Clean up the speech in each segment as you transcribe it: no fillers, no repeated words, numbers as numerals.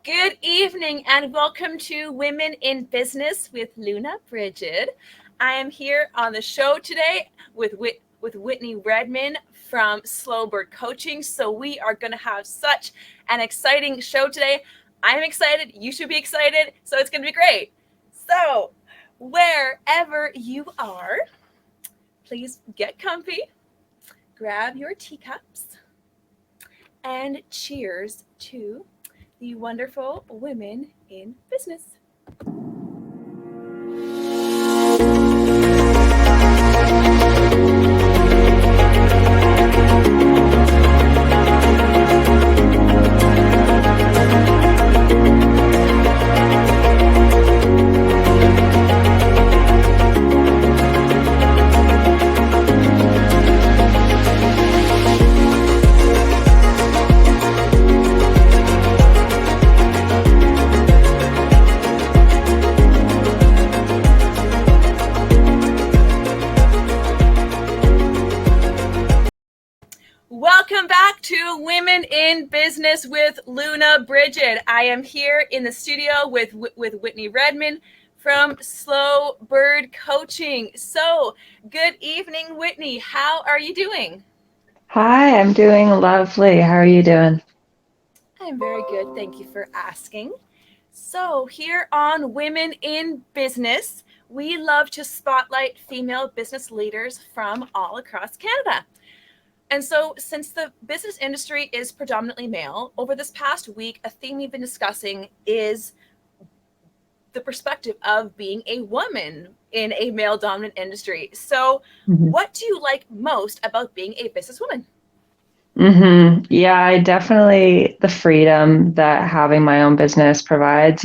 Good evening and welcome to Women in Business with Luna Brigid. I am here on the show today with Whitney Redman from Slowbird Coaching. So we are going to have such an exciting show today. I'm excited. You should be excited. So it's going to be great. So wherever you are, please get comfy, grab your teacups, and cheers to the wonderful women in business. Welcome back to Women in Business with Luna Brigid. I am here in the studio with Whitney Redman from Slowbird Coaching. So, good evening, Whitney. How are you doing? Hi, I'm doing lovely. How are you doing? I'm very good. Thank you for asking. So, here on Women in Business, we love to spotlight female business leaders from all across Canada. And so, since the business industry is predominantly male, over this past week, a theme we've been discussing is the perspective of being a woman in a male dominant industry. So, what do you like most about being a businesswoman? Yeah, I definitely the freedom that having my own business provides.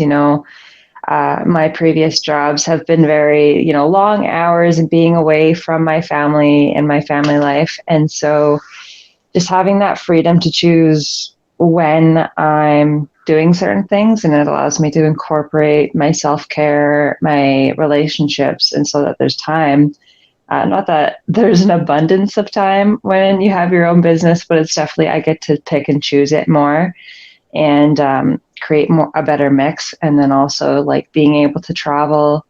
My previous jobs have been very, long hours and being away from my family and my family life. And so just having that freedom to choose when I'm doing certain things, and it allows me to incorporate my self-care, my relationships, and so that there's time. Not that there's an abundance of time when you have your own business, but it's definitely, I get to pick and choose it more and create a better mix. And then also like being able to travel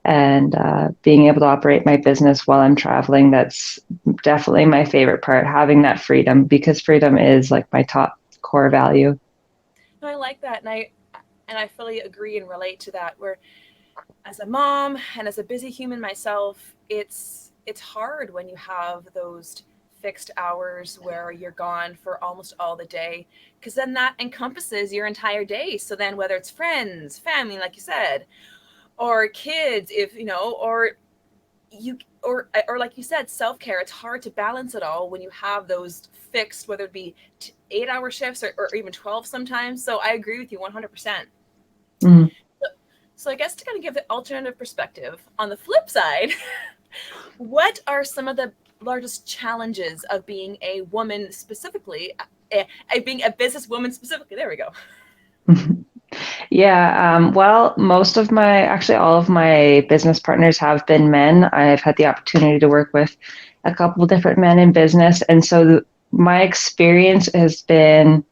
and being able to operate my business while I'm traveling. That's definitely my favorite part, having that freedom, because freedom is like my top core value. No, I like that, and I fully agree and relate to that. Where as a mom and as a busy human myself, it's hard when you have those fixed hours where you're gone for almost all the day, because then that encompasses your entire day. So then whether it's friends, family, like you said, or kids, if you know, or like you said, self-care, it's hard to balance it all when you have those fixed, whether it be 8-hour shifts or even 12 sometimes. So I agree with you 100%. Mm. So I guess to kind of give the alternative perspective, on the flip side, what are some of the largest challenges of being a woman specifically, being a businesswoman specifically? There we go. Yeah, well, actually, all of my business partners have been men. I've had the opportunity to work with a couple of different men in business. And so my experience has been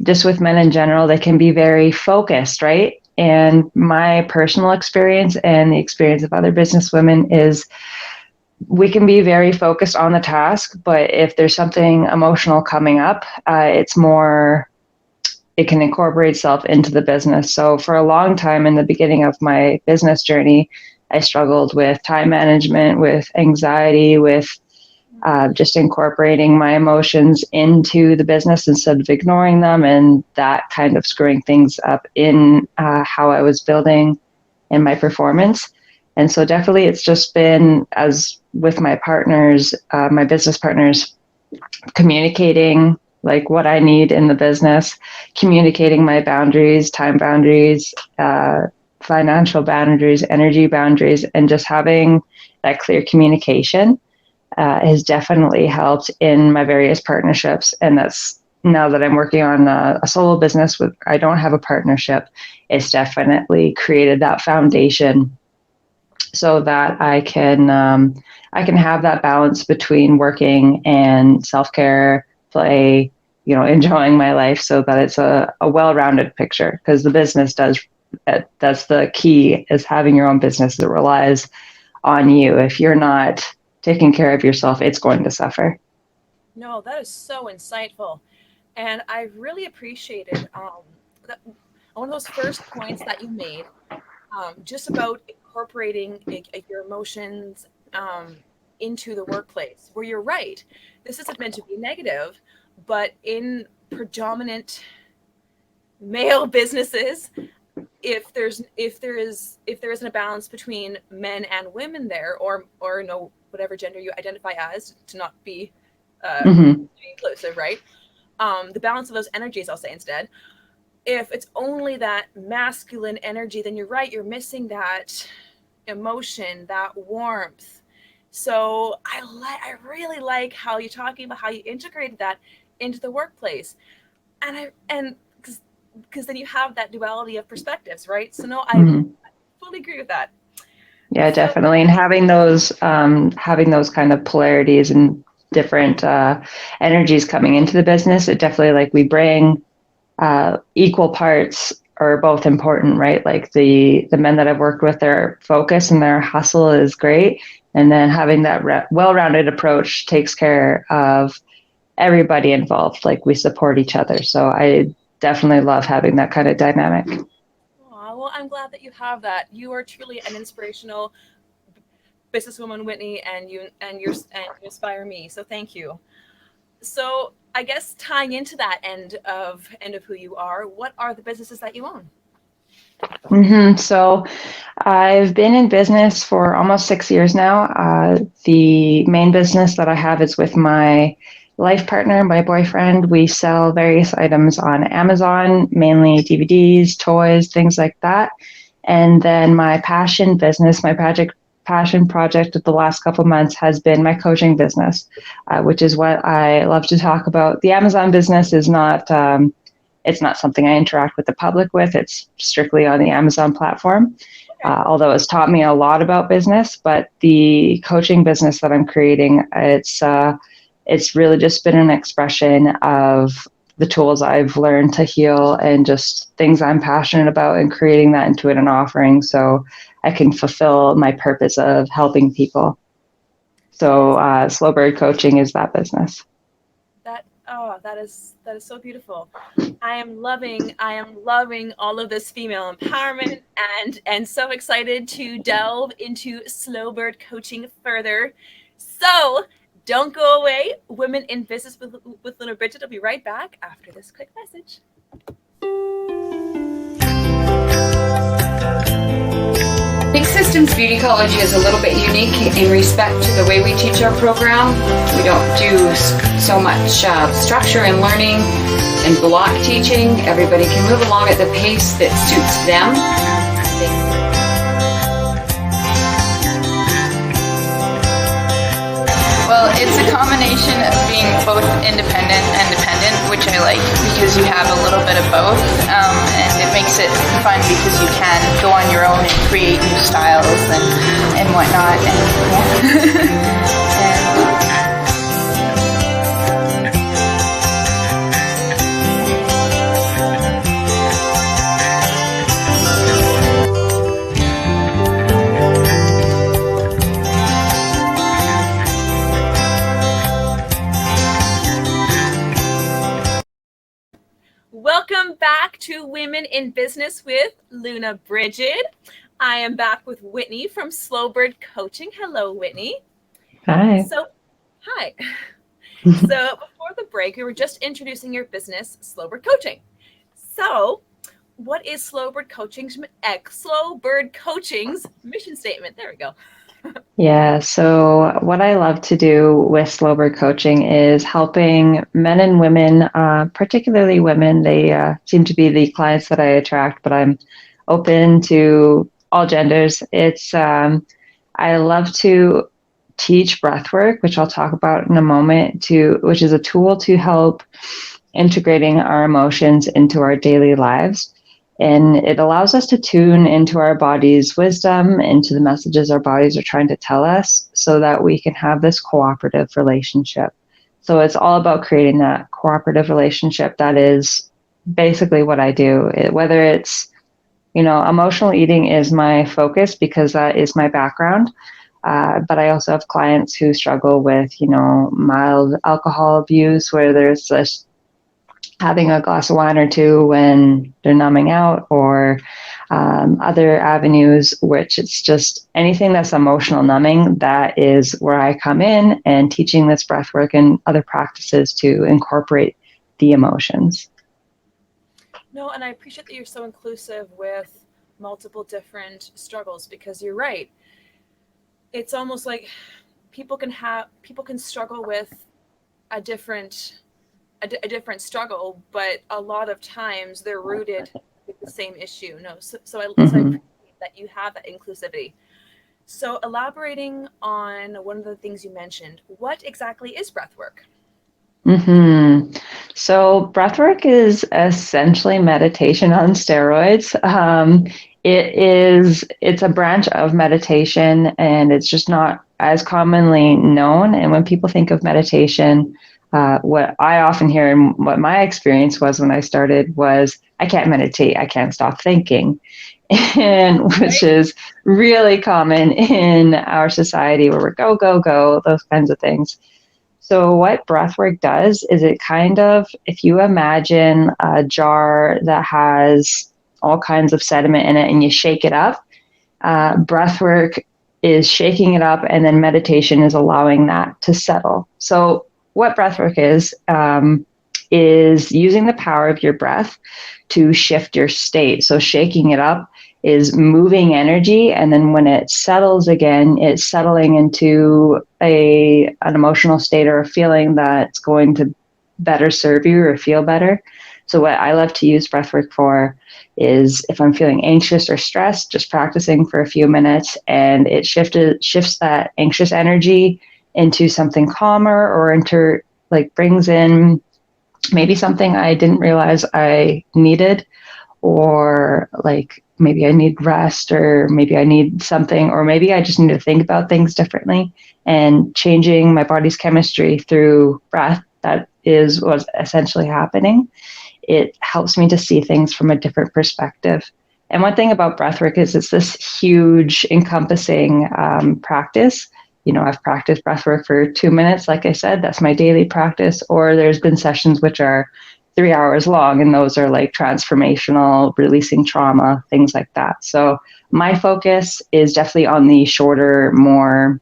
just with men in general, they can be very focused, right? And my personal experience and the experience of other business women is we can be very focused on the task, but if there's something emotional coming up, it can incorporate itself into the business. So for a long time in the beginning of my business journey, I struggled with time management, with anxiety, with just incorporating my emotions into the business instead of ignoring them, and that kind of screwing things up in how I was building and my performance. And so definitely it's just been, as with my partners, my business partners, communicating like what I need in the business, communicating my boundaries, time boundaries, financial boundaries, energy boundaries, and just having that clear communication has definitely helped in my various partnerships. And that's now that I'm working on a solo business with, I don't have a partnership. It's definitely created that foundation so that I can have that balance between working and self-care, play, enjoying my life so that it's a well-rounded picture, because the business that's the key, is having your own business that relies on you. If you're not taking care of yourself, it's going to suffer. No, that is so insightful. And I really appreciated one of those first points that you made, just about incorporating your emotions into the workplace, where you're right. This isn't meant to be negative, but in predominant male businesses, if there isn't a balance between men and women there, or no, whatever gender you identify as, to not be inclusive, right? The balance of those energies, I'll say instead. If it's only that masculine energy, then you're right, you're missing that emotion, that warmth. So I really like how you're talking about how you integrated that into the workplace, and because then you have that duality of perspectives, right? So no, I fully agree with that. Yeah, definitely. And having those kind of polarities and different energies coming into the business, it definitely, like, we bring equal parts are both important, right? Like the men that I've worked with, their focus and their hustle is great. And then having that well-rounded approach takes care of everybody involved. Like, we support each other. So I definitely love having that kind of dynamic. Well, I'm glad that you have that. You are truly an inspirational businesswoman, Whitney, and you inspire me. So thank you. So I guess tying into that end of who you are, what are the businesses that you own? So I've been in business for almost 6 years now. The main business that I have is with my life partner, my boyfriend. We sell various items on Amazon, mainly DVDs, toys, things like that. And then my passion business, my passion project of the last couple of months has been my coaching business, which is what I love to talk about. The Amazon business is not, it's not something I interact with the public with. It's strictly on the Amazon platform, although it's taught me a lot about business. But the coaching business that I'm creating, it's really just been an expression of the tools I've learned to heal and just things I'm passionate about, and creating that into an offering so I can fulfill my purpose of helping people. So Slowbird Coaching is that business. That is so beautiful. I am loving all of this female empowerment, and so excited to delve into Slowbird Coaching further. So don't go away. Women in Business with Luna Brigid will be right back after this quick message. Big Systems Beauty College is a little bit unique in respect to the way we teach our program. We don't do so much structure and learning and block teaching. Everybody can move along at the pace that suits them. Well, it's a combination of being both independent and dependent, which I like because you have a little bit of both, and it makes it fun because you can go on your own and create new styles and whatnot. And yeah. Welcome back to Women in Business with Luna Brigid. I am back with Whitney from Slowbird Coaching. Hello, Whitney. Hi. Hi. So before the break, we were just introducing your business, Slowbird Coaching. So what is Slowbird Coaching's mission statement? There we go. Yeah, so what I love to do with Slowbird Coaching is helping men and women, particularly women. They seem to be the clients that I attract, but I'm open to all genders. I love to teach breathwork, which I'll talk about in a moment, which is a tool to help integrating our emotions into our daily lives. And it allows us to tune into our body's wisdom, into the messages our bodies are trying to tell us, so that we can have this cooperative relationship. So it's all about creating that cooperative relationship. That is basically what I do. Whether it's, emotional eating is my focus because that is my background. But I also have clients who struggle with, mild alcohol abuse, where there's just having a glass of wine or two when they're numbing out, or other avenues, which it's just anything that's emotional numbing. That is where I come in and teaching this breath work and other practices to incorporate the emotions. No, and I appreciate that you're so inclusive with multiple different struggles, because you're right. It's almost like people can struggle with a different struggle, but a lot of times they're rooted with the same issue. No, so I appreciate that you have that inclusivity. So elaborating on one of the things you mentioned, what exactly is breathwork? So breathwork is essentially meditation on steroids. It's a branch of meditation, and it's just not as commonly known. And when people think of meditation, what I often hear and what my experience was when I started was, I can't meditate, I can't stop thinking. And which is really common in our society, where we're go, go, go, those kinds of things. So what breathwork does is it kind of, if you imagine a jar that has all kinds of sediment in it and you shake it up, breathwork is shaking it up, and then meditation is allowing that to settle. So what breathwork is using the power of your breath to shift your state. So shaking it up is moving energy, and then when it settles again, it's settling into an emotional state or a feeling that's going to better serve you or feel better. So what I love to use breathwork for is, if I'm feeling anxious or stressed, just practicing for a few minutes, and it shifts that anxious energy into something calmer, or brings in maybe something I didn't realize I needed, or maybe I need rest, or maybe I need something, or maybe I just need to think about things differently, and changing my body's chemistry through breath. That is what's essentially happening. It helps me to see things from a different perspective. And one thing about breathwork is it's this huge encompassing practice. I've practiced breathwork for 2 minutes. Like I said, that's my daily practice. Or there's been sessions which are 3 hours long, and those are like transformational, releasing trauma, things like that. So my focus is definitely on the shorter, more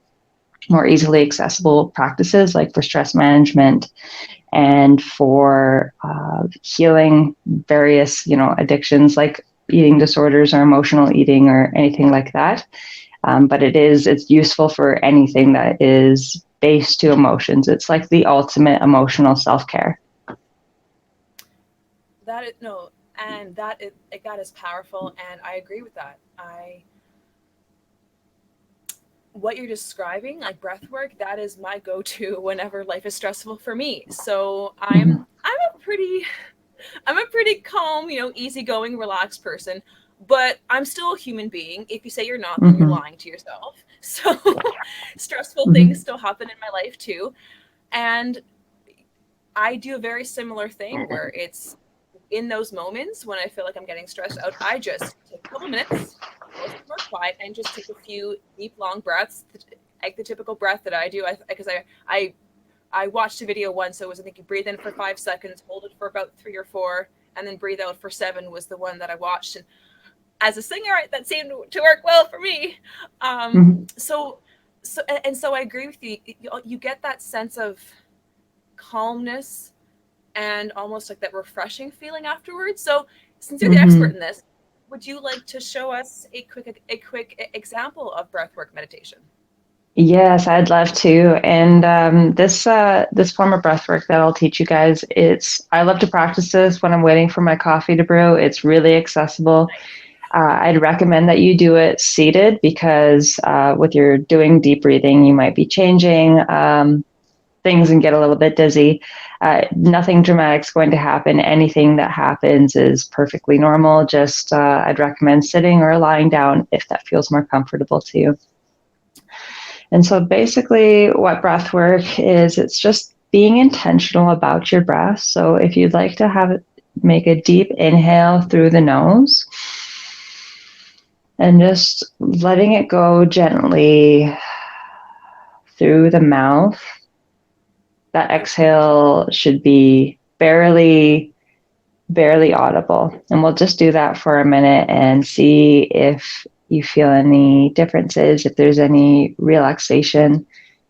easily accessible practices, like for stress management and for healing various, addictions like eating disorders or emotional eating or anything like that. But it's useful for anything that is based to emotions. It's like the ultimate emotional self-care. That is powerful, and I agree with that. What you're describing, like breath work, that is my go-to whenever life is stressful for me. So I'm a pretty calm, easygoing, relaxed person, but I'm still a human being. If you say you're not, then you're lying to yourself. So stressful things still happen in my life too. And I do a very similar thing where it's in those moments when I feel like I'm getting stressed out, I just take a couple minutes, go somewhere quiet, and just take a few deep, long breaths, like the typical breath that I do. Because I watched a video once, so it was, I think, you breathe in for 5 seconds, hold it for about 3 or 4, and then breathe out for 7 was the one that I watched. And as a singer, that seemed to work well for me. So I agree with you. You get that sense of calmness and almost like that refreshing feeling afterwards. So since you're the expert in this, would you like to show us a quick example of breathwork meditation? Yes, I'd love to. And this form of breathwork that I'll teach you guys, I love to practice this when I'm waiting for my coffee to brew. It's really accessible. I'd recommend that you do it seated, because with your doing deep breathing, you might be changing things and get a little bit dizzy. Nothing dramatic is going to happen. Anything that happens is perfectly normal. Just I'd recommend sitting or lying down if that feels more comfortable to you. And so basically what breath work is, it's just being intentional about your breath. So if you'd like to make a deep inhale through the nose and just letting it go gently through the mouth. That exhale should be barely audible. And we'll just do that for a minute and see if you feel any differences, if there's any relaxation.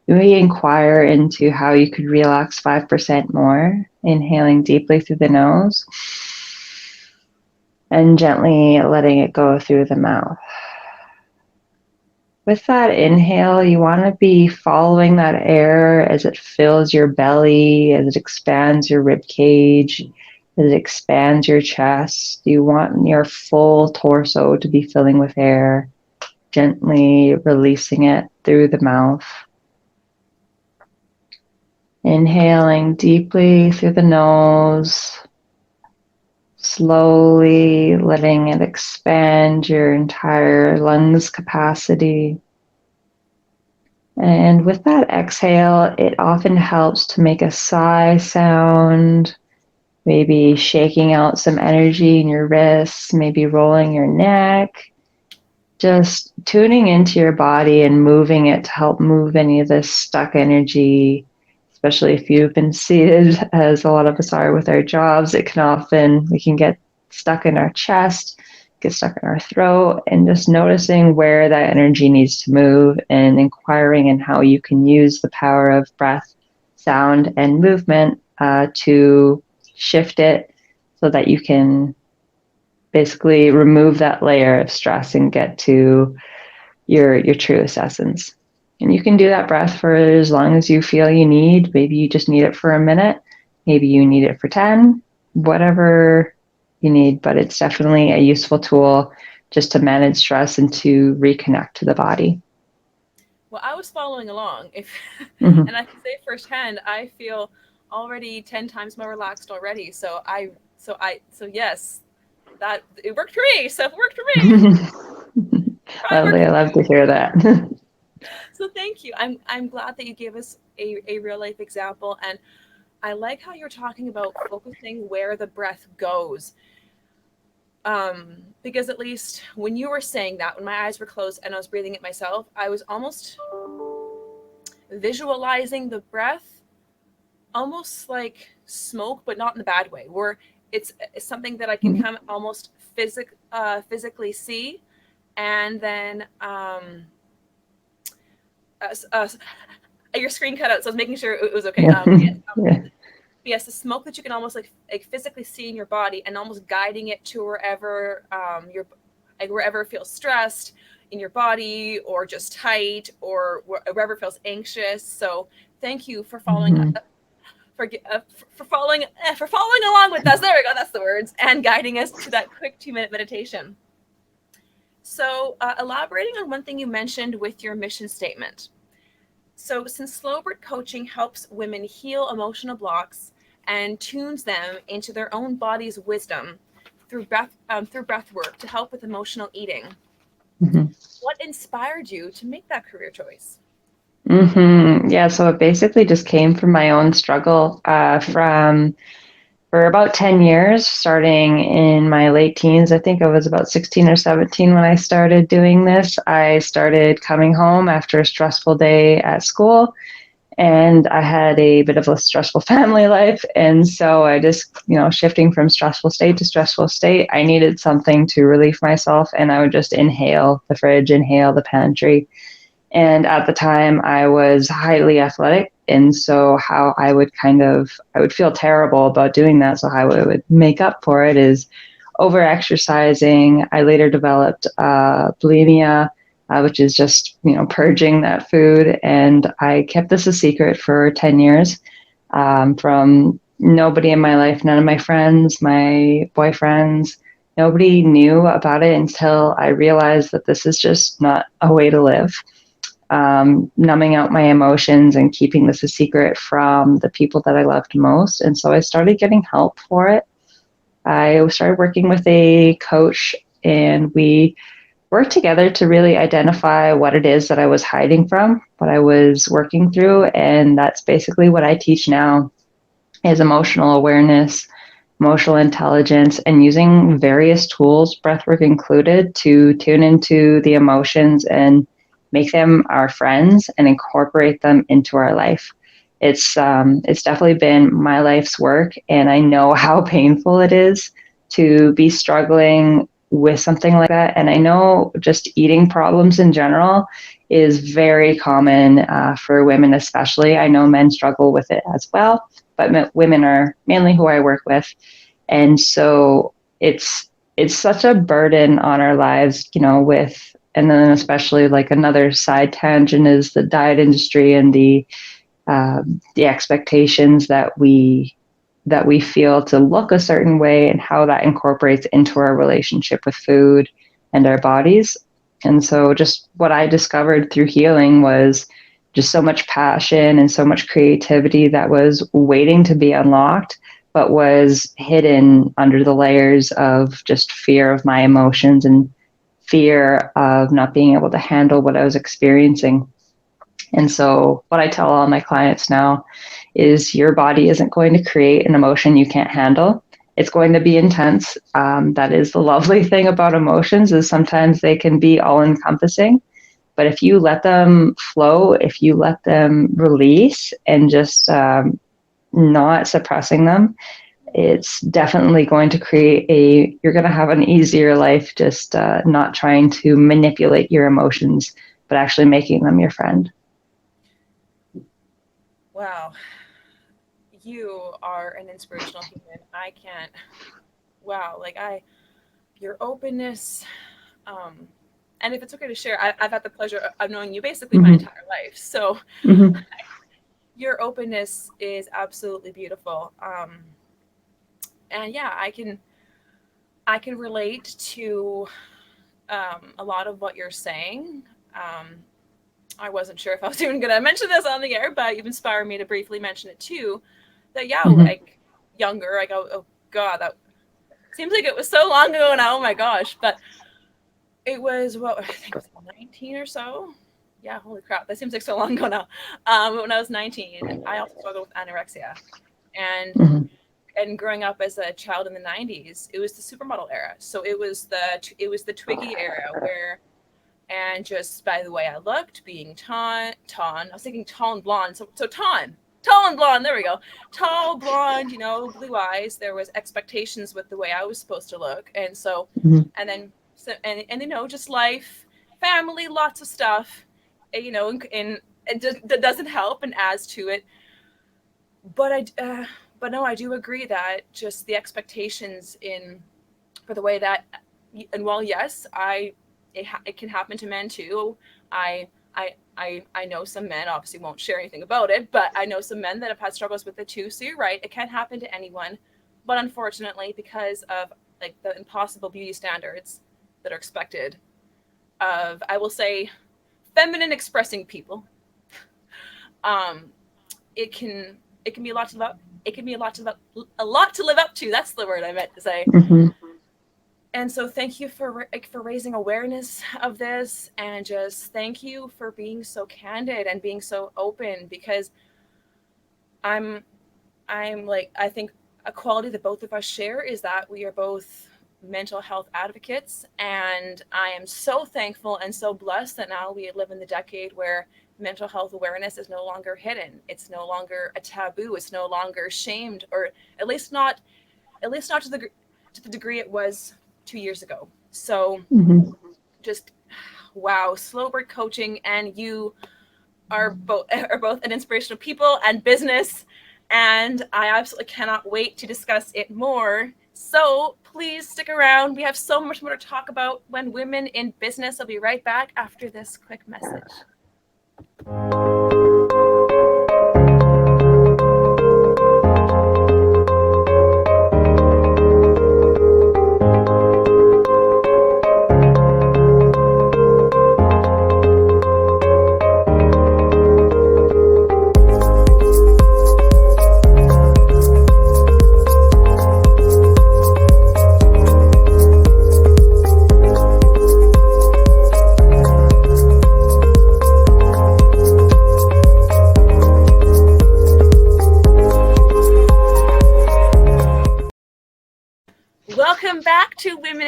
We inquire into how you could relax 5% more, inhaling deeply through the nose and gently letting it go through the mouth. With that inhale, you want to be following that air as it fills your belly, as it expands your rib cage, as it expands your chest. You want your full torso to be filling with air, gently releasing it through the mouth. Inhaling deeply through the nose, slowly letting it expand your entire lungs capacity. And with that exhale, it often helps to make a sigh sound, maybe shaking out some energy in your wrists, maybe rolling your neck, just tuning into your body and moving it to help move any of this stuck energy. Especially if you've been seated, as a lot of us are with our jobs, we can get stuck in our chest, get stuck in our throat, and just noticing where that energy needs to move and inquiring in how you can use the power of breath, sound, and movement to shift it so that you can basically remove that layer of stress and get to your truest essence. And you can do that breath for as long as you feel you need. Maybe you just need it for a minute. Maybe you need it for 10, whatever you need. But it's definitely a useful tool just to manage stress and to reconnect to the body. Well, I was following along. Mm-hmm. And I can say firsthand, I feel already 10 times more relaxed already. So yes, that it worked for me. So it worked for me. Lovely. I love to hear that. So thank you. I'm glad that you gave us a real life example. And I like how you're talking about focusing where the breath goes. Because at least when you were saying that, when my eyes were closed and I was breathing it myself, I was almost visualizing the breath almost like smoke, but not in the bad way, where it's something that I can come almost physically see. And then your screen cut out, so I was making sure it was okay. Yes, the smoke that you can almost like physically see in your body, and almost guiding it to wherever wherever it feels stressed in your body, or just tight, or wherever feels anxious. So thank you for following for following along with us. There we go. That's the words, and guiding us to that quick 2-minute meditation. So elaborating on one thing you mentioned with your mission statement. So since Slowbird Coaching helps women heal emotional blocks and tunes them into their own body's wisdom through breath work to help with emotional eating, what inspired you to make that career choice? Yeah, so it basically just came from my own struggle for about 10 years, starting in my late teens. I think I was about 16 or 17 when I started doing this. I started coming home after a stressful day at school, and I had a bit of a stressful family life. And so I just, shifting from stressful state to stressful state, I needed something to relieve myself, and I would just inhale the fridge, inhale the pantry. And at the time I was highly athletic. And so how I would feel terrible about doing that. So how I would make up for it is over exercising. I later developed bulimia, which is just, purging that food. And I kept this a secret for 10 years from nobody in my life, none of my friends, my boyfriends. Nobody knew about it until I realized that this is just not a way to live. Numbing out my emotions and keeping this a secret from the people that I loved most. And so I started getting help for it. I started working with a coach, and we work together to really identify what it is that I was hiding from, what I was working through. And that's basically what I teach now, is emotional awareness, emotional intelligence, and using various tools, breathwork included, to tune into the emotions and make them our friends and incorporate them into our life. It's definitely been my life's work, and I know how painful it is to be struggling with something like that. And I know just eating problems in general is very common for women, especially. I know men struggle with it as well, but women are mainly who I work with. And so it's such a burden on our lives, and then especially like another side tangent is the diet industry and the expectations that we feel to look a certain way, and how that incorporates into our relationship with food and our bodies. And so just what I discovered through healing was just so much passion and so much creativity that was waiting to be unlocked, but was hidden under the layers of just fear of my emotions and fear of not being able to handle what I was experiencing. And so what I tell all my clients now is your body isn't going to create an emotion you can't handle. It's going to be intense. That is the lovely thing about emotions, is sometimes they can be all encompassing. But if you let them flow, if you let them release and just not suppressing them, it's definitely going to create you're going to have an easier life, just not trying to manipulate your emotions, but actually making them your friend. Wow. You are an inspirational human. I can't, wow, your openness, and if it's okay to share, I've had the pleasure of knowing you basically my entire life. So your openness is absolutely beautiful. And yeah, I can relate to a lot of what you're saying. I wasn't sure if I was even going to mention this on the air, but you've inspired me to briefly mention it too. That like younger, I go, oh God, that seems like it was so long ago now. Oh my gosh. But it was, I think it was 19 or so. Yeah, holy crap. That seems like so long ago now. When I was 19, I also struggled with anorexia. And growing up as a child in the 90s, it was the supermodel era. So it was the Twiggy era where, and just by the way I looked, being I was thinking tall and blonde. So tall and blonde, there we go. Tall, blonde, blue eyes. There was expectations with the way I was supposed to look. And so, and then, just life, family, lots of stuff, and it doesn't help and adds to it. But no, I do agree that just the expectations for the way that, and while yes, it can happen to men too. I know some men, obviously won't share anything about it, but I know some men that have had struggles with it too. So you're right, it can happen to anyone. But unfortunately, because of like the impossible beauty standards that are expected of, I will say, feminine expressing people, it can be a lot to love. It can be a lot to live up to. That's the word I meant to say. And so thank you for raising awareness of this, and just thank you for being so candid and being so open, because I think a quality that both of us share is that we are both mental health advocates, and I am so thankful and so blessed that now we live in the decade where mental health awareness is no longer hidden. It's no longer a taboo. It's no longer shamed, or at least not to the degree it was 2 years ago. So just wow, Slowbird Coaching and you are both an inspirational people and business, and I absolutely cannot wait to discuss it more. So please stick around. We have so much more to talk about when women in business. I'll be right back after this quick message.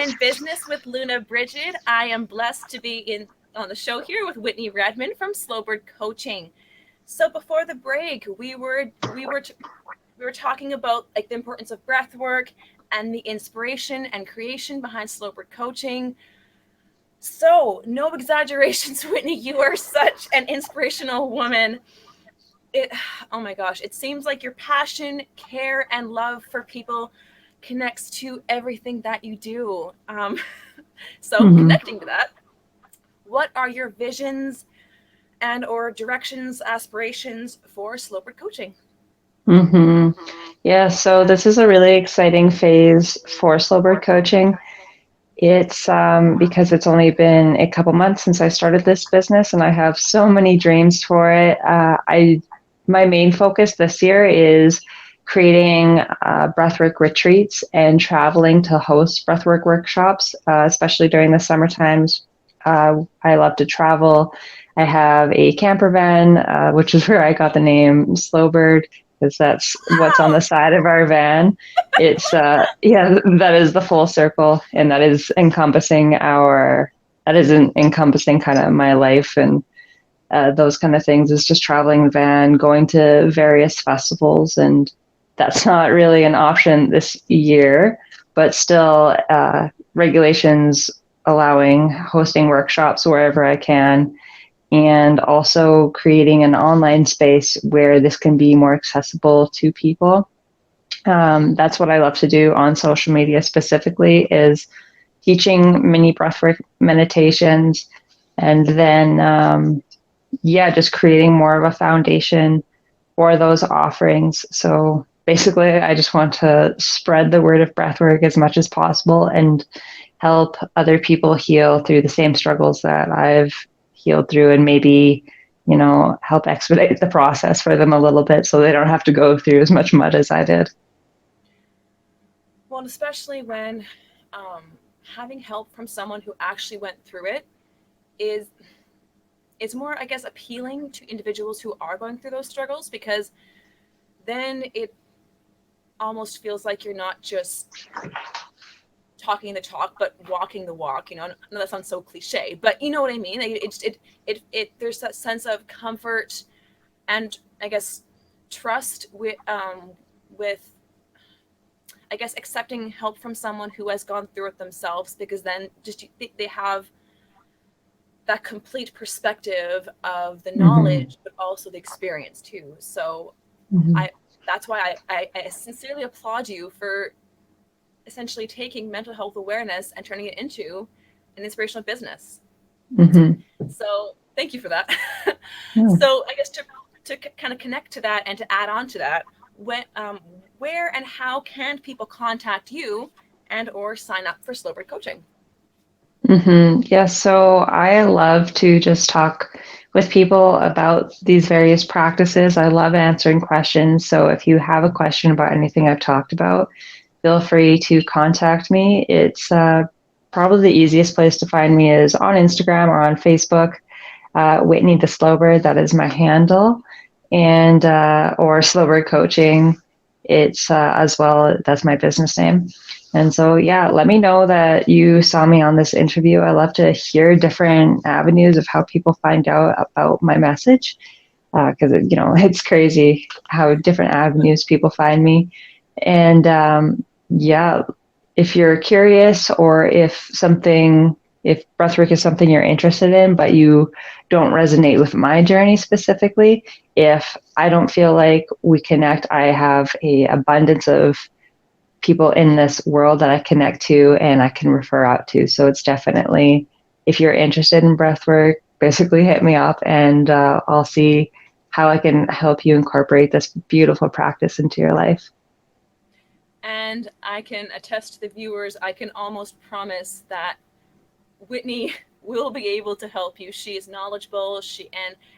in Business with Luna Brigid. I am blessed to be on the show here with Whitney Redman from Slowbird Coaching. So before the break, we were talking about like the importance of breath work and the inspiration and creation behind Slowbird Coaching. So no exaggerations, Whitney, you are such an inspirational woman. Oh my gosh, it seems like your passion, care, and love for people connects to everything that you do. So connecting to that, what are your visions and or directions, aspirations for Slowbird Coaching? Yeah, so this is a really exciting phase for Slowbird Coaching. It's because it's only been a couple months since I started this business, and I have so many dreams for it. My main focus this year is creating breathwork retreats and traveling to host breathwork workshops, especially during the summer times. I love to travel. I have a camper van, which is where I got the name Slowbird, because that's what's on the side of our van. It's that is the full circle, and that is encompassing kind of my life and those kind of things. Is just traveling the van, going to various festivals, and that's not really an option this year, but still regulations allowing hosting workshops wherever I can, and also creating an online space where this can be more accessible to people. That's what I love to do on social media specifically, is teaching mini breathwork meditations, and then just creating more of a foundation for those offerings. So basically, I just want to spread the word of breathwork as much as possible and help other people heal through the same struggles that I've healed through, and maybe, help expedite the process for them a little bit so they don't have to go through as much mud as I did. Well, especially when having help from someone who actually went through it is more, I guess, appealing to individuals who are going through those struggles, because then it almost feels like you're not just talking the talk, but walking the walk. I know that sounds so cliche, but you know what I mean? There's that sense of comfort and, I guess, trust with I guess, accepting help from someone who has gone through it themselves, because then just they have that complete perspective of the knowledge, but also the experience too. So that's why I sincerely applaud you for essentially taking mental health awareness and turning it into an inspirational business. So thank you for that. So I guess to kind of connect to that and to add on to that, where and how can people contact you and or sign up for Slowbird Coaching? Yeah, so I love to just talk with people about these various practices. I love answering questions. So if you have a question about anything I've talked about, feel free to contact me. It's probably the easiest place to find me is on Instagram or on Facebook. Whitney the Slowbird, that is my handle, and or Slowbird Coaching. It's as well, that's my business name. And so, let me know that you saw me on this interview. I love to hear different avenues of how people find out about my message, because it's crazy how different avenues people find me. And if you're curious, or if breathwork is something you're interested in, but you don't resonate with my journey specifically, if I don't feel like we connect, I have a abundance of people in this world that I connect to and I can refer out to. So it's definitely, if you're interested in breathwork, basically hit me up, and I'll see how I can help you incorporate this beautiful practice into your life. And I can attest to the viewers, I can almost promise that Whitney will be able to help you. She is knowledgeable,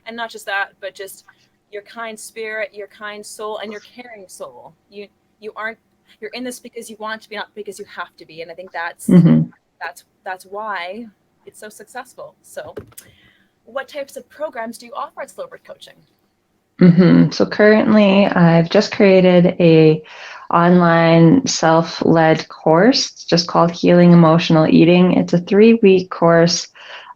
and not just that, but just your kind spirit, your kind soul, and your caring soul. You're in this because you want to be, not because you have to be. And I think that's why it's so successful. So what types of programs do you offer at Slowbird Coaching? So currently I've just created a online self-led course. It's just called Healing Emotional Eating. It's a 3-week course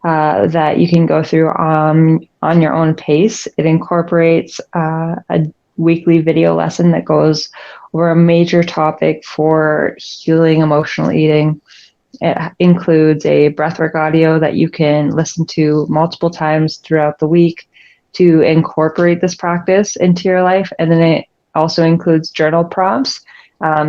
that you can go through on your own pace. It incorporates a weekly video lesson that goes over a major topic for healing emotional eating. It includes a breathwork audio that you can listen to multiple times throughout the week to incorporate this practice into your life. And then it also includes journal prompts.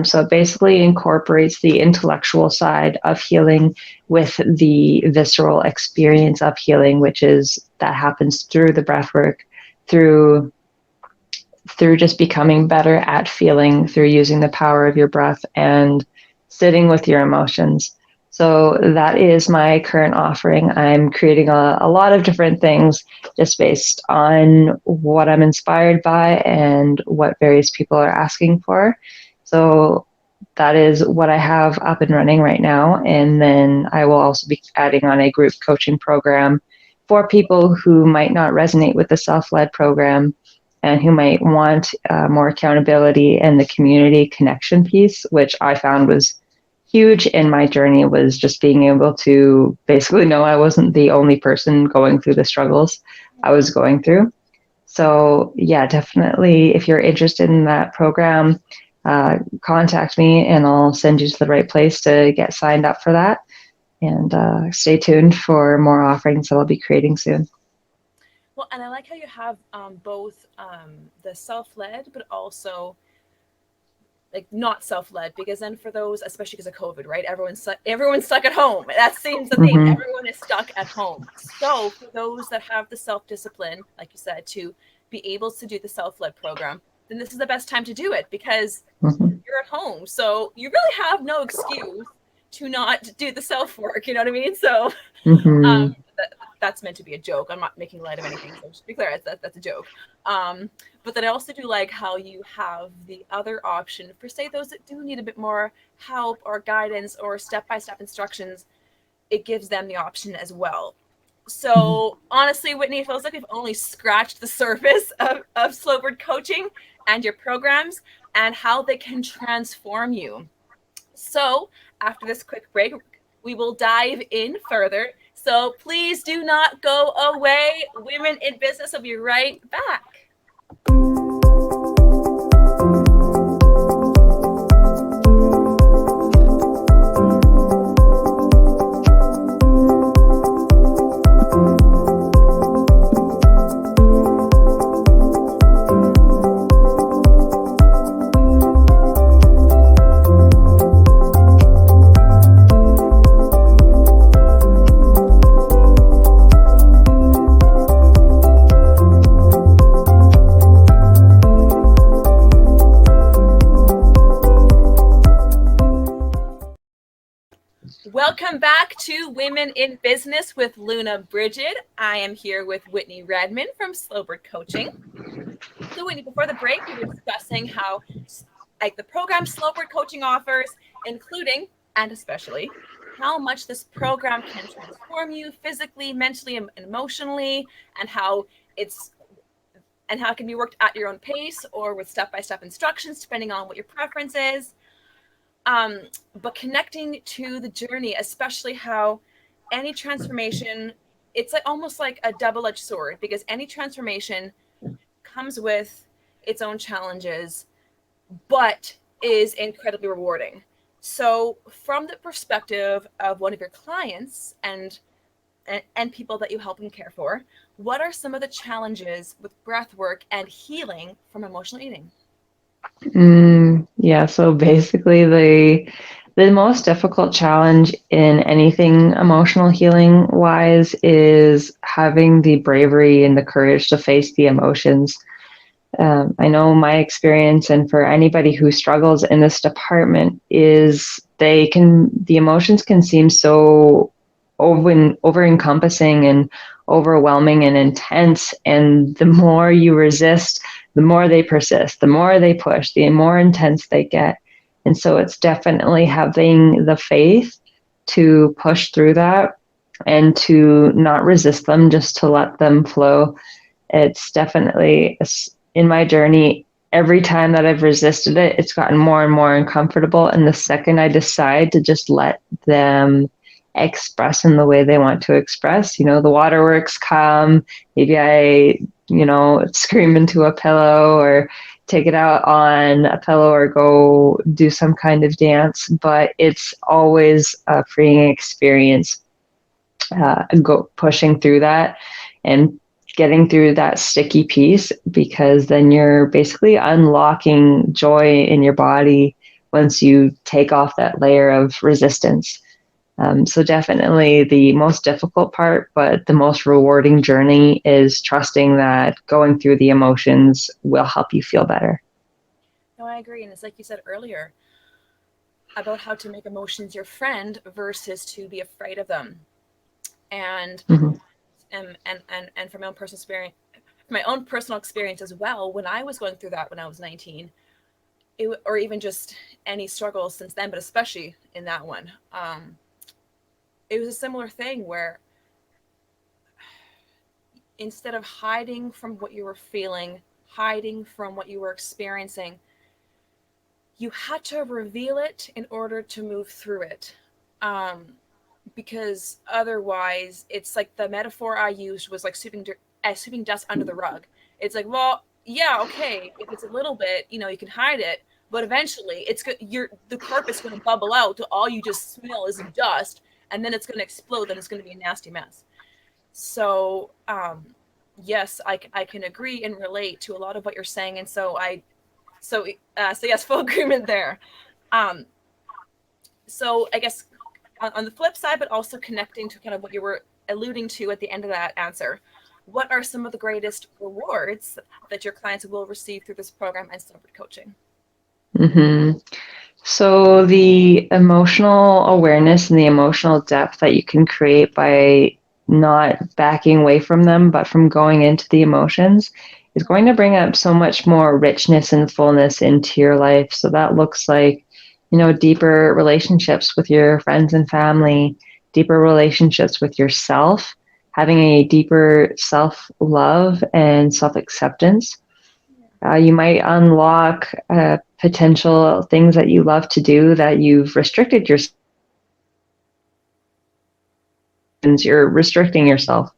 So it basically incorporates the intellectual side of healing with the visceral experience of healing, which is that happens through the breathwork, through just becoming better at feeling, through using the power of your breath and sitting with your emotions. So that is my current offering. I'm creating a lot of different things just based on what I'm inspired by and what various people are asking for. So that is what I have up and running right now. And then I will also be adding on a group coaching program for people who might not resonate with the self-led program and who might want more accountability and the community connection piece, which I found was huge in my journey, was just being able to basically know I wasn't the only person going through the struggles I was going through. So yeah, definitely, if you're interested in that program, contact me and I'll send you to the right place to get signed up for that. And stay tuned for more offerings that I'll be creating soon. Well, and I like how you have both the self-led, but also like not self-led, because then for those, especially because of COVID, right? Everyone's stuck at home. That seems the thing. Everyone is stuck at home. So for those that have the self-discipline, like you said, to be able to do the self-led program, then this is the best time to do it because you're at home. So you really have no excuse to not do the self-work. You know what I mean? So that's meant to be a joke. I'm not making light of anything. So just be clear, that's a joke. But then I also do like how you have the other option for, say, those that do need a bit more help or guidance or step-by-step instructions. It gives them the option as well. So honestly, Whitney, it feels like we've only scratched the surface of Slowbird Coaching and your programs and how they can transform you. So after this quick break, we will dive in further. So please do not go away. Women in Business will be right back. Welcome back to Women in Business with Luna Brigid. I am here with Whitney Redman from Slowbird Coaching. So Whitney, before the break, we were discussing how like the program Slowbird Coaching offers, including and especially how much this program can transform you physically, mentally, and emotionally, and how it can be worked at your own pace or with step-by-step instructions, depending on what your preference is. But connecting to the journey, especially how any transformation, it's like almost like a double-edged sword, because any transformation comes with its own challenges, but is incredibly rewarding. So from the perspective of one of your clients and people that you help and care for, what are some of the challenges with breath work and healing from emotional eating? Yeah, so basically the most difficult challenge in anything emotional healing wise is having the bravery and the courage to face the emotions. I know my experience, and for anybody who struggles in this department, is the emotions can seem so over encompassing and overwhelming and intense, and the more you resist, the more they persist, the more they push, the more intense they get. And so it's definitely having the faith to push through that and to not resist them, just to let them flow. It's definitely, in my journey, every time that I've resisted it, it's gotten more and more uncomfortable. And the second I decide to just let them express in the way they want to express, the waterworks come, maybe I, scream into a pillow or take it out on a pillow or go do some kind of dance, but it's always a freeing experience, go pushing through that and getting through that sticky piece, because then you're basically unlocking joy in your body once you take off that layer of resistance. So definitely the most difficult part, but the most rewarding journey is trusting that going through the emotions will help you feel better. No, I agree. And it's like you said earlier about how to make emotions your friend versus to be afraid of them. And and from my own personal experience as well, when I was going through that when I was 19, or even just any struggles since then, but especially in that one, it was a similar thing where instead of hiding from what you were feeling, hiding from what you were experiencing, you had to reveal it in order to move through it. Because otherwise, it's like the metaphor I used was like sweeping dust under the rug. It's like, well, yeah, okay, if it's a little bit, you can hide it, but eventually the carpet's going to bubble out till all you just smell is dust, and then it's going to explode, and it's going to be a nasty mess. So, yes, I can agree and relate to a lot of what you're saying, and so yes, full agreement there. So I guess on the flip side, but also connecting to kind of what you were alluding to at the end of that answer, what are some of the greatest rewards that your clients will receive through this program and Slowbird Coaching? Mm-hmm. So the emotional awareness and the emotional depth that you can create by not backing away from them, but from going into the emotions, is going to bring up so much more richness and fullness into your life. So that looks like, deeper relationships with your friends and family, deeper relationships with yourself, having a deeper self-love and self-acceptance. You might unlock potential things that you love to do that you've restricted yourself. You're restricting yourself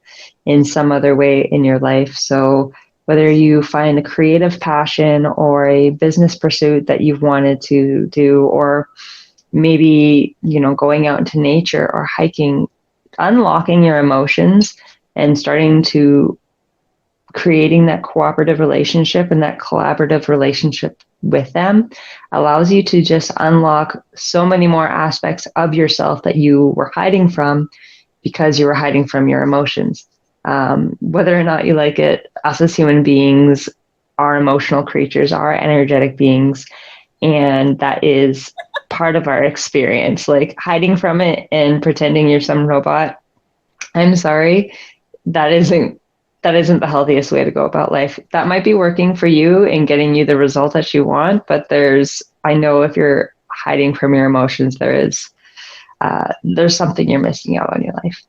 in some other way in your life. So whether you find a creative passion or a business pursuit that you've wanted to do, or maybe, going out into nature or hiking, unlocking your emotions and starting to creating that cooperative relationship and that collaborative relationship with them allows you to just unlock so many more aspects of yourself that you were hiding from because you were hiding from your emotions. Whether or not you like it, us as human beings are emotional creatures, are energetic beings, and that is part of our experience. Like hiding from it and pretending you're some robot, I'm sorry, that isn't the healthiest way to go about life. That might be working for you and getting you the result that you want, but I know if you're hiding from your emotions, there's something you're missing out on your life.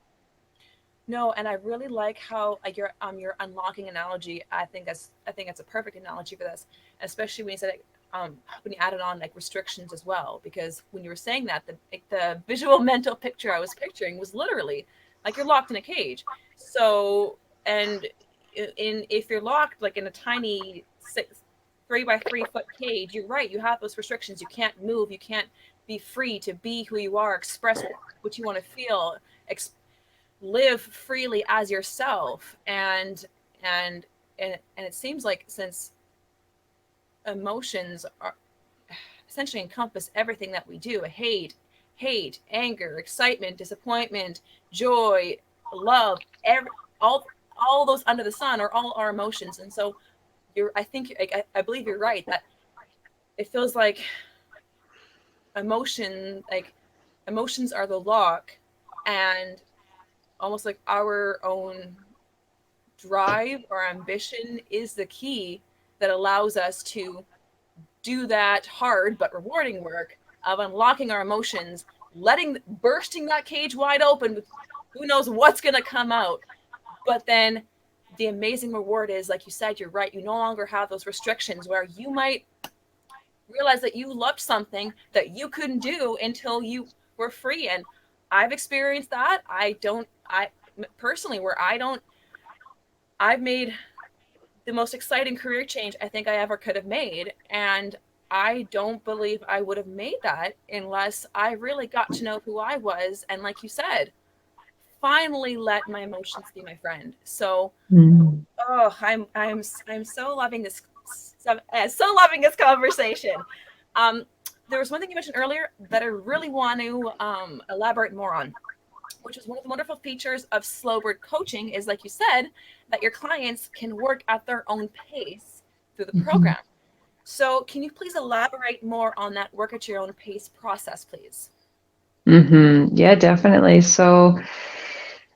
No, and I really like how your unlocking analogy. I think that's a perfect analogy for this, especially when you said when you added on like restrictions as well. Because when you were saying that, the visual mental picture I was picturing was literally like you're locked in a cage. So, and if you're locked like in a tiny 3 by 3 foot cage, you're right. You have those restrictions. You can't move. You can't be free to be who you are, express what you want to feel, live freely as yourself. And it seems like since emotions are essentially encompass everything that we do, hate, anger, excitement, disappointment, joy, love, all those under the sun are all our emotions. And so I believe you're right that it feels like emotions are the lock, and almost like our own drive or ambition is the key that allows us to do that hard but rewarding work of unlocking our emotions, bursting that cage wide open with who knows what's going to come out, but then the amazing reward is, like you said, you're right, you no longer have those restrictions where you might realize that you loved something that you couldn't do until you were free. And I've experienced that. I personally, where I've made the most exciting career change I think I ever could have made. And I don't believe I would have made that unless I really got to know who I was. And like you said, finally let my emotions be my friend. So, oh, I'm so loving this, so loving this conversation. There was one thing you mentioned earlier that I really want to elaborate more on, which is one of the wonderful features of Slowbird Coaching is, like you said, that your clients can work at their own pace through the program. So can you please elaborate more on that work at your own pace process, please? Yeah, definitely. So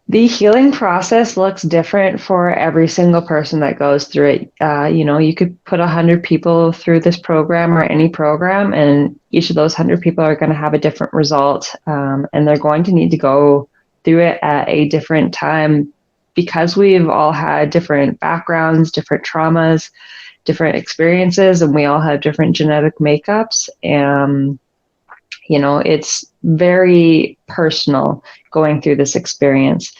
the healing process looks different for every single person that goes through it. You could put 100 people through this program or any program, and each of those 100 people are going to have a different result, and they're going to need to go through it at a different time because we've all had different backgrounds, different traumas, different experiences, and we all have different genetic makeups. And it's very personal going through this experience.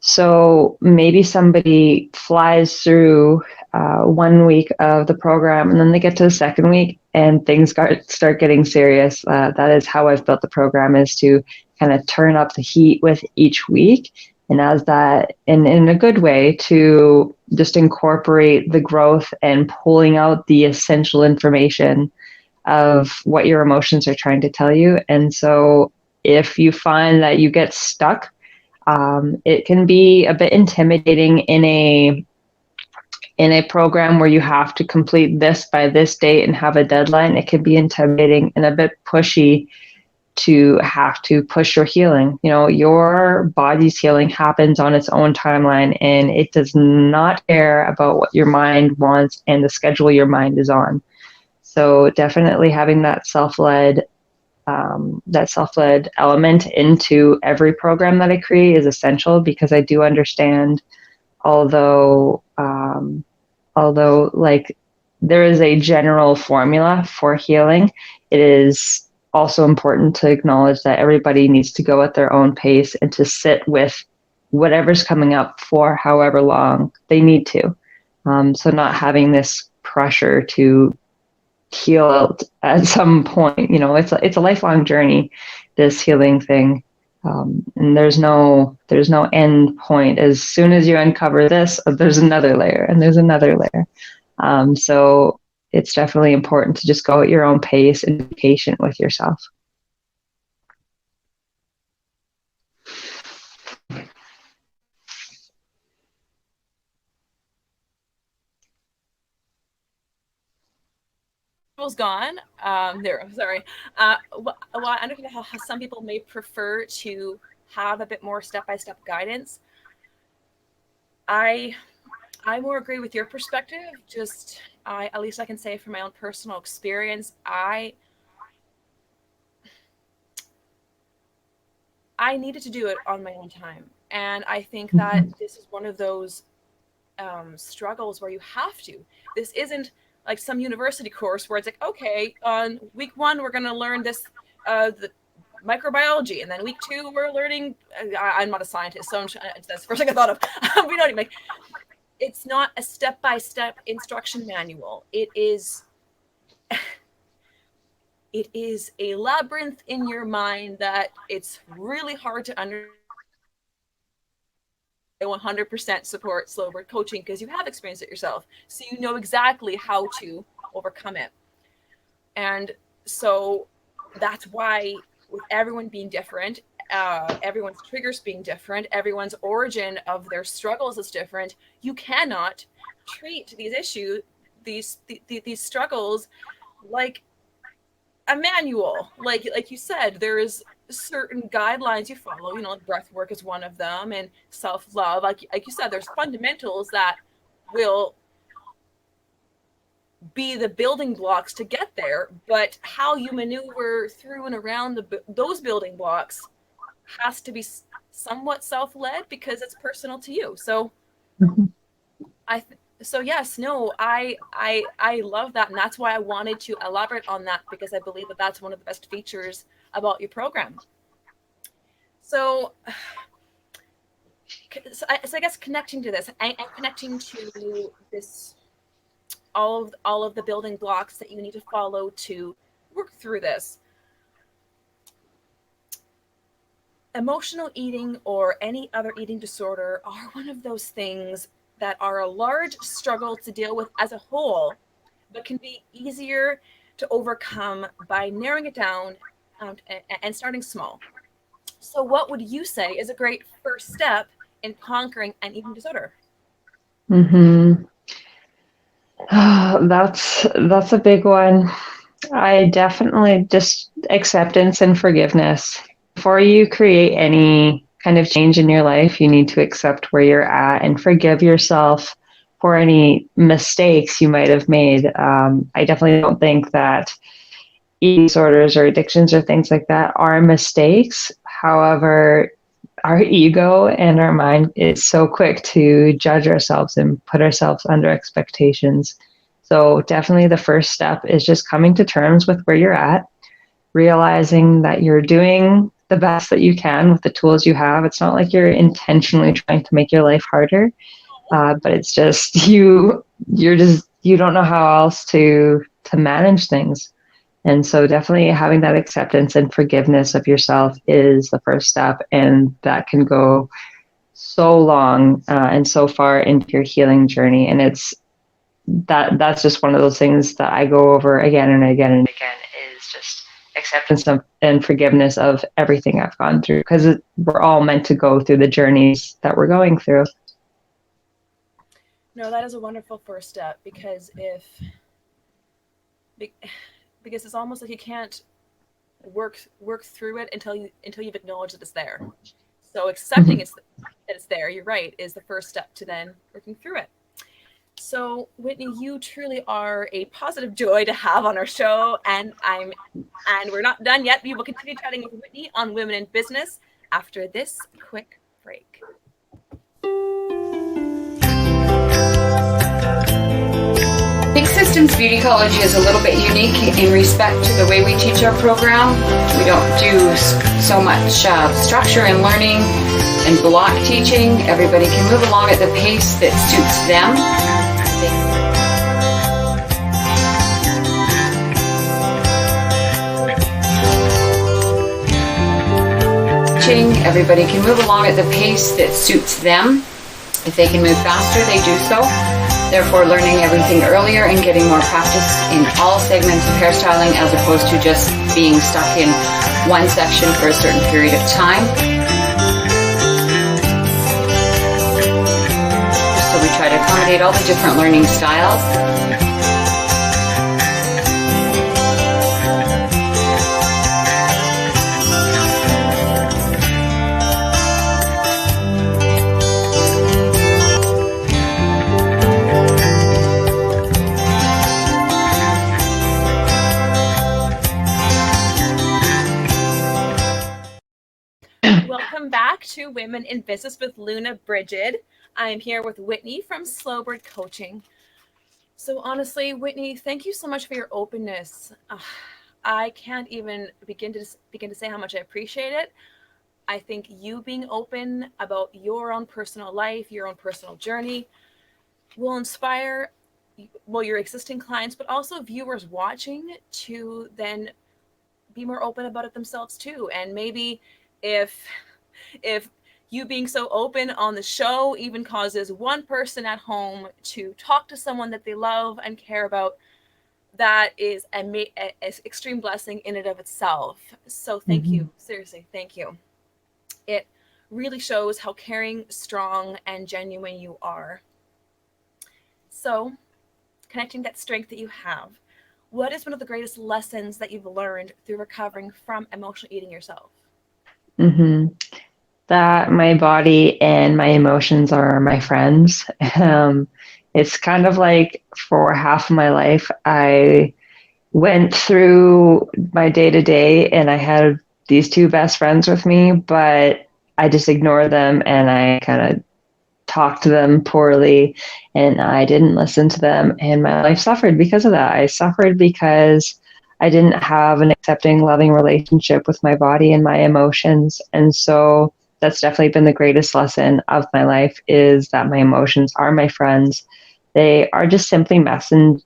So maybe somebody flies through 1 week of the program, and then they get to the second week and things start getting serious. That is how I've built the program, is to kind of turn up the heat with each week. And as that, in a good way, to just incorporate the growth and pulling out the essential information of what your emotions are trying to tell you. And so if you find that you get stuck, it can be a bit intimidating in a program where you have to complete this by this date and have a deadline. It can be intimidating and a bit pushy to have to push your healing. Your body's healing happens on its own timeline, and it does not care about what your mind wants and the schedule your mind is on. So definitely having that self-led element into every program that I create is essential, because I do understand, although like there is a general formula for healing, it is also important to acknowledge that everybody needs to go at their own pace and to sit with whatever's coming up for however long they need to. So not having this pressure to heal at some point. It's a lifelong journey, this healing thing, and there's no end point. As soon as you uncover this, there's another layer, and there's another layer. So it's definitely important to just go at your own pace and be patient with yourself. Was gone. There, I'm sorry. Well, I understand how some people may prefer to have a bit more step-by-step guidance. I more agree with your perspective. At least I can say from my own personal experience, I needed to do it on my own time. And I think that this is one of those struggles where you have to. This isn't like some university course where it's like, okay, on week 1, we're going to learn this, the microbiology. And then week 2, we're learning, I'm not a scientist, so that's the first thing I thought of. It's not a step-by-step instruction manual. It is a labyrinth in your mind that it's really hard to understand. I 100% support Slowbird Coaching because you have experienced it yourself. So you know exactly how to overcome it. And so that's why, with everyone being different, everyone's triggers being different, everyone's origin of their struggles is different, you cannot treat these issues, these struggles like a manual. Like you said, there is certain guidelines you follow. Breath work is one of them, and self-love. Like you said, there's fundamentals that will be the building blocks to get there, but how you maneuver through and around those building blocks has to be somewhat self-led because it's personal to you. So So yes, no, I love that, and that's why I wanted to elaborate on that, because I believe that that's one of the best features about your program. So, I guess connecting to this and connecting to this, all of the building blocks that you need to follow to work through this. Emotional eating or any other eating disorder are one of those things that are a large struggle to deal with as a whole, but can be easier to overcome by narrowing it down, and starting small. So, what would you say is a great first step in conquering an eating disorder? Mm-hmm. That's a big one. I definitely just acceptance and forgiveness. Before you create any kind of change in your life, you need to accept where you're at and forgive yourself for any mistakes you might have made. I definitely don't think that eating disorders or addictions or things like that are mistakes. However, our ego and our mind is so quick to judge ourselves and put ourselves under expectations. So definitely the first step is just coming to terms with where you're at, realizing that you're doing the best that you can with the tools you have. It's not like you're intentionally trying to make your life harder, but it's just you don't know how else to manage things. And so definitely having that acceptance and forgiveness of yourself is the first step. And that can go so long and so far into your healing journey. And that's just one of those things that I go over again and again and again, is just acceptance and forgiveness of everything I've gone through, because we're all meant to go through the journeys that we're going through. No, that is a wonderful first step, because because it's almost like you can't work through it until you've acknowledged that it's there. So accepting that it's there, you're right, is the first step to then working through it. So Whitney, you truly are a positive joy to have on our show, and we're not done yet. We will continue chatting with Whitney on Women in Business after this quick break. Big Systems Beauty College is a little bit unique in respect to the way we teach our program. We don't do so much structure and learning and block teaching. Everybody can move along at the pace that suits them. Everybody can move along at the pace that suits them. If they can move faster, they do so. Therefore, learning everything earlier and getting more practice in all segments of hairstyling, as opposed to just being stuck in one section for a certain period of time. So we try to accommodate all the different learning styles. Welcome back to Women in Business with Luna Brigid. I am here with Whitney from Slowbird Coaching. So honestly, Whitney, thank you so much for your openness. I can't even begin to say how much I appreciate it. I think you being open about your own personal life, your own personal journey, will inspire, well, your existing clients, but also viewers watching to then be more open about it themselves too. And maybe if you being so open on the show even causes one person at home to talk to someone that they love and care about, that is an extreme blessing in and of itself. So thank you. Seriously, thank you. It really shows how caring, strong, and genuine you are. So, connecting that strength that you have, what is one of the greatest lessons that you've learned through recovering from emotional eating yourself? That my body and my emotions are my friends. It's kind of like for half of my life, I went through my day to day and I had these two best friends with me, but I just ignored them and I kind of talked to them poorly and I didn't listen to them, and my life suffered because of that. I suffered because I didn't have an accepting, loving relationship with my body and my emotions. And so that's definitely been the greatest lesson of my life, is that my emotions are my friends. They are just simply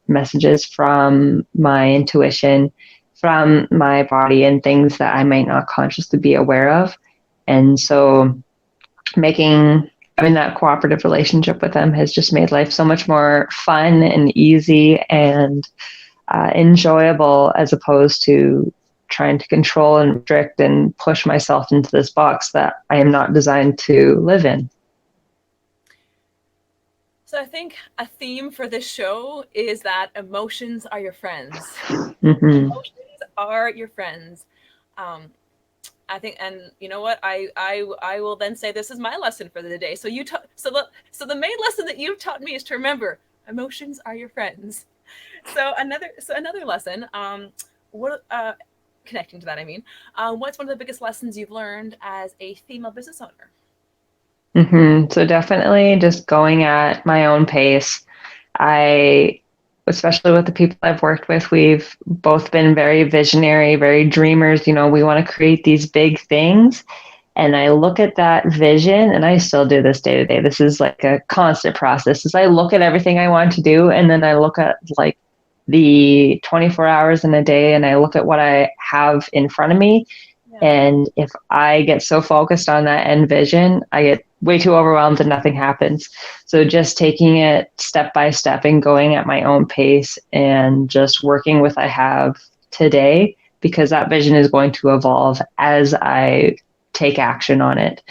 messages from my intuition, from my body, and things that I might not consciously be aware of. And so having that cooperative relationship with them has just made life so much more fun and easy and enjoyable, as opposed to trying to control and restrict and push myself into this box that I am not designed to live in. So I think a theme for this show is that emotions are your friends. Mm-hmm. Emotions are your friends. I think, and you know what? I will then say this is my lesson for the day. So so the main lesson that you've taught me is to remember emotions are your friends. So another lesson. Connecting to that, I mean, what's one of the biggest lessons you've learned as a female business owner? Mm-hmm. So definitely just going at my own pace. Especially with the people I've worked with, we've both been very visionary, very dreamers. We want to create these big things. And I look at that vision, and I still do this day to day. This is like a constant process. As I look at everything I want to do, and then I look at like the 24 hours in a day, and I look at what I have in front of me. Yeah. And if I get so focused on that end vision, I get way too overwhelmed and nothing happens. So just taking it step by step and going at my own pace and just working with what I have today, because that vision is going to evolve as I take action on it.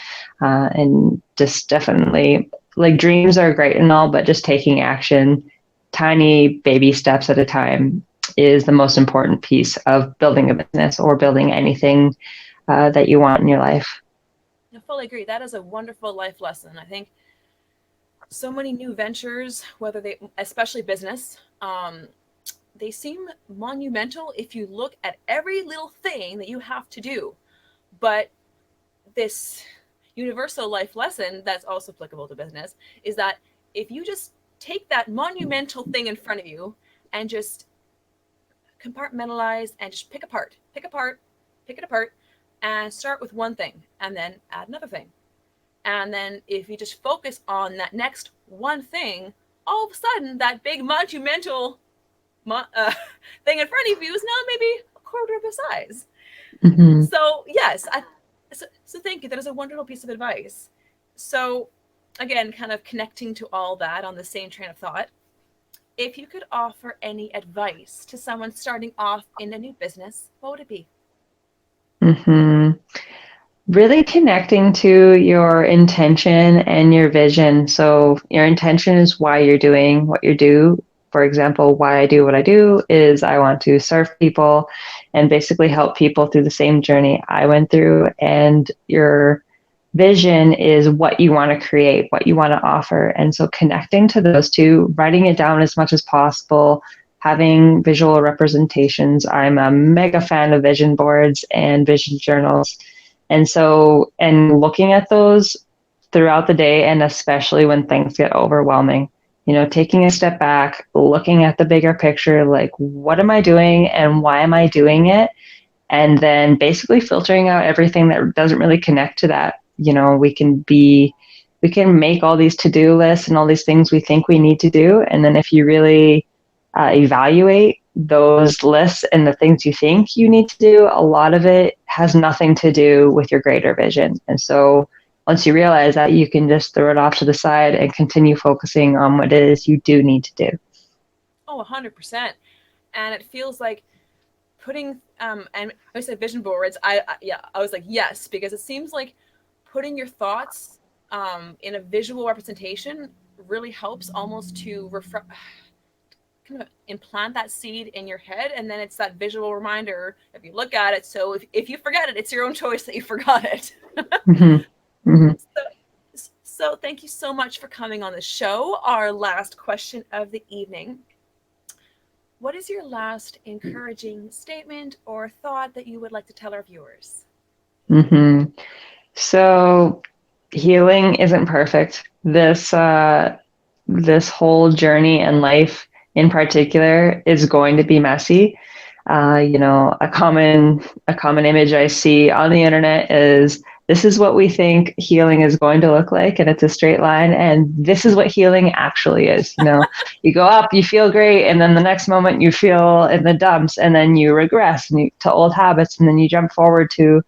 And just definitely, like, dreams are great and all, but just taking action, tiny baby steps at a time, is the most important piece of building a business or building anything that you want in your life. I fully agree. That is a wonderful life lesson. I think so many new ventures, especially business, they seem monumental if you look at every little thing that you have to do. But this universal life lesson that's also applicable to business is that if you just take that monumental thing in front of you and just compartmentalize and just pick it apart, and start with one thing and then add another thing. And then if you just focus on that next one thing, all of a sudden that big monumental thing in front of you is now maybe a quarter of the size. Mm-hmm. So yes, so thank you. That is a wonderful piece of advice. So again, kind of connecting to all that on the same train of thought, if you could offer any advice to someone starting off in a new business, what would it be? Mm-hmm. Really connecting to your intention and your vision. So your intention is why you're doing what you do. For example, why I do what I do is I want to serve people and basically help people through the same journey I went through. And your vision is what you want to create, what you want to offer. And so connecting to those two, writing it down as much as possible, having visual representations. I'm a mega fan of vision boards and vision journals. And looking at those throughout the day, and especially when things get overwhelming, taking a step back, looking at the bigger picture, like, what am I doing and why am I doing it? And then basically filtering out everything that doesn't really connect to that. We can make all these to-do lists and all these things we think we need to do. And then if you really evaluate those lists and the things you think you need to do, a lot of it has nothing to do with your greater vision. And so once you realize that, you can just throw it off to the side and continue focusing on what it is you do need to do. Oh, 100%. And it feels like putting, and I said vision boards, I was like, yes, because it seems like putting your thoughts in a visual representation really helps almost to kind of implant that seed in your head, and then it's that visual reminder if you look at it. So if you forget it, it's your own choice that you forgot it. Mm-hmm. Mm-hmm. So thank you so much for coming on the show. Our last question of the evening. What is your last encouraging statement or thought that you would like to tell our viewers? Mm-hmm. So healing isn't perfect. This whole journey in life in particular is going to be messy. A common image I see on the internet is, this is what we think healing is going to look like, and it's a straight line, and this is what healing actually is. You go up, you feel great, and then the next moment you feel in the dumps, and then you regress to old habits, and then you jump forward to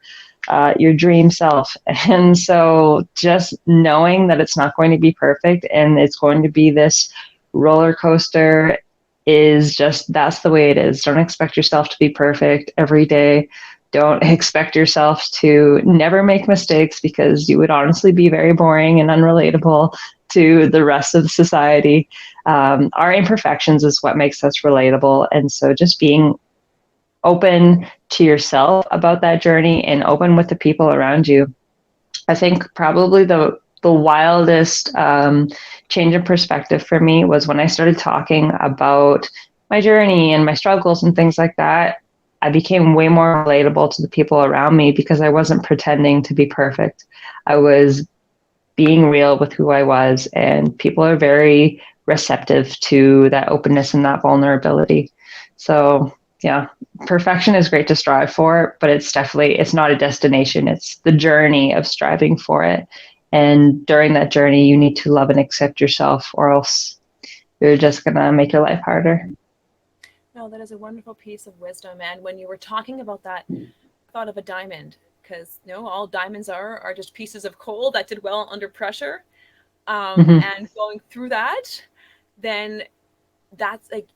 your dream self. And so just knowing that it's not going to be perfect and it's going to be this roller coaster that's the way it is. Don't expect yourself to be perfect every day. Don't expect yourself to never make mistakes, because you would honestly be very boring and unrelatable to the rest of society. Our imperfections is what makes us relatable. And so just being open to yourself about that journey and open with the people around you. I think probably the wildest change in perspective for me was when I started talking about my journey and my struggles and things like that. I became way more relatable to the people around me, because I wasn't pretending to be perfect. I was being real with who I was, and people are very receptive to that openness and that vulnerability. So yeah, perfection is great to strive for, but it's not a destination. It's the journey of striving for it. And during that journey, you need to love and accept yourself, or else you're just going to make your life harder. No, that is a wonderful piece of wisdom. And when you were talking about that, I thought of a diamond, because all diamonds are just pieces of coal that did well under pressure. And going through that, then that's like,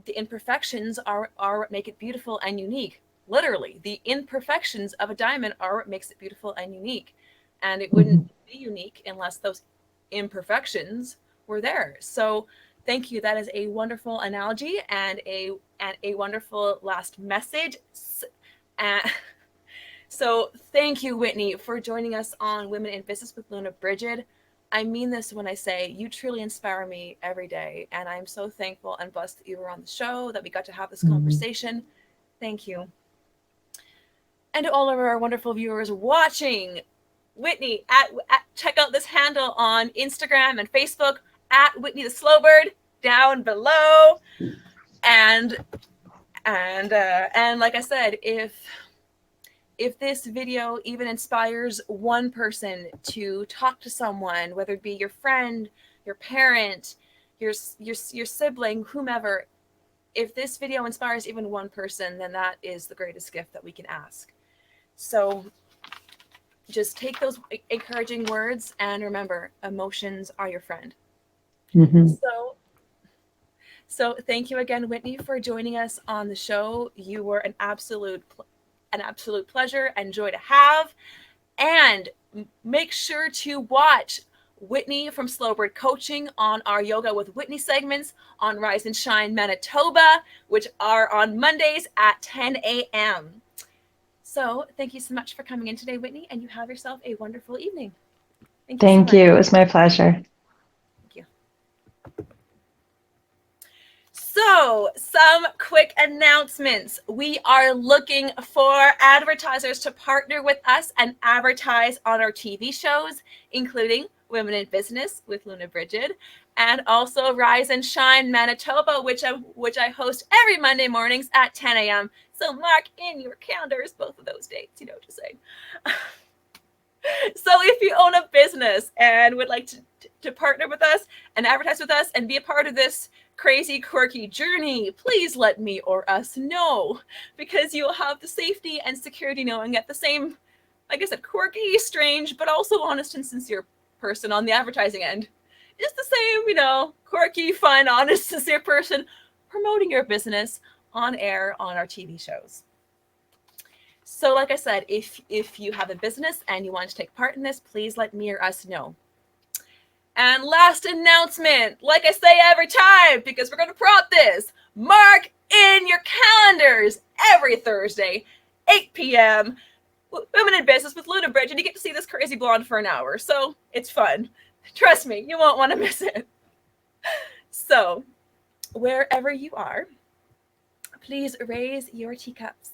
the imperfections are what make it beautiful and unique. Literally, the imperfections of a diamond are what makes it beautiful and unique. And it wouldn't be unique unless those imperfections were there. So thank you. That is a wonderful analogy and a wonderful last message. So thank you, Whitney, for joining us on Women in Business with Luna Brigid. I mean this when I say you truly inspire me every day. And I'm so thankful and blessed that you were on the show, that we got to have this conversation. Thank you. And to all of our wonderful viewers watching, Whitney, check out this handle on Instagram and Facebook at Whitney the Slowbird down below. And like I said, if this video even inspires one person to talk to someone, whether it be your friend, your parent, your sibling, whomever, if this video inspires even one person, then that is the greatest gift that we can ask. So just take those encouraging words and remember, emotions are your friend. So thank you again, Whitney, for joining us on the show. You were an absolute pleasure and joy to have. And make sure to watch Whitney from Slowbird Coaching on our Yoga with Whitney segments on Rise and Shine Manitoba, which are on Mondays at 10 a.m. So thank you so much for coming in today, Whitney, and you have yourself a wonderful evening. Thank you. It was my pleasure. Thank you. So, some quick announcements. We are looking for advertisers to partner with us and advertise on our TV shows, including Women in Business with Luna Brigid, and also Rise and Shine Manitoba, which I host every Monday mornings at 10 a.m. So mark in your calendars both of those dates, just saying. So if you own a business and would like to partner with us and advertise with us and be a part of this crazy, quirky journey, please let me or us know, because you'll have the safety and security knowing at the same, like I said, quirky, strange, but also honest and sincere person on the advertising end. It's the same, quirky, fun, honest, sincere person promoting your business on air on our TV shows. So like I said, if you have a business and you want to take part in this, please let me or us know. And last announcement, like I say every time, because we're going to prompt this, mark in your calendars every Thursday, 8 p.m., Women in Business with Luna Brigid, and you get to see this crazy blonde for an hour. So it's fun. Trust me, you won't want to miss it. So wherever you are, please raise your teacups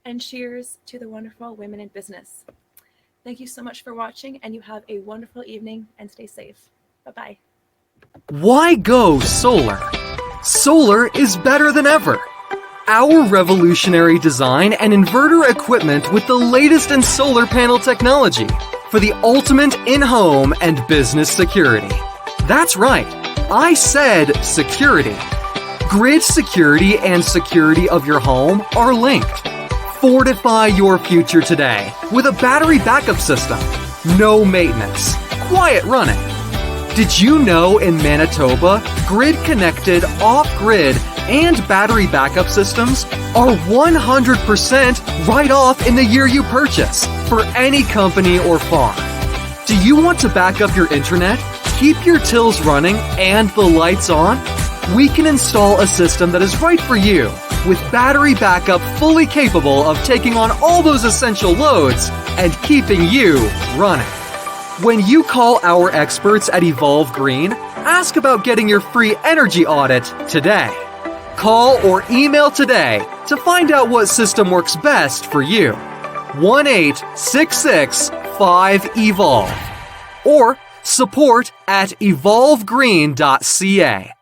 and cheers to the wonderful women in business. Thank you so much for watching, and you have a wonderful evening and stay safe. Bye-bye. Why go solar? Solar is better than ever. Our revolutionary design and inverter equipment with the latest in solar panel technology for the ultimate in-home and business security. That's right, I said security. Grid security and security of your home are linked. Fortify your future today with a battery backup system. No maintenance, quiet running. Did you know in Manitoba, grid-connected, off-grid, and battery backup systems are 100% right off in the year you purchase for any company or farm? Do you want to back up your internet, keep your tills running, and the lights on? We can install a system that is right for you with battery backup fully capable of taking on all those essential loads and keeping you running. When you call our experts at Evolve Green, ask about getting your free energy audit today. Call or email today to find out what system works best for you. 1-866-5EVOLVE or support@evolvegreen.ca.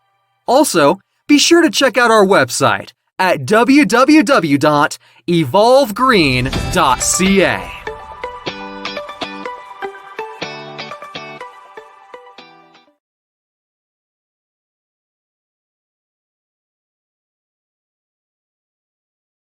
Also, be sure to check out our website at www.evolvegreen.ca.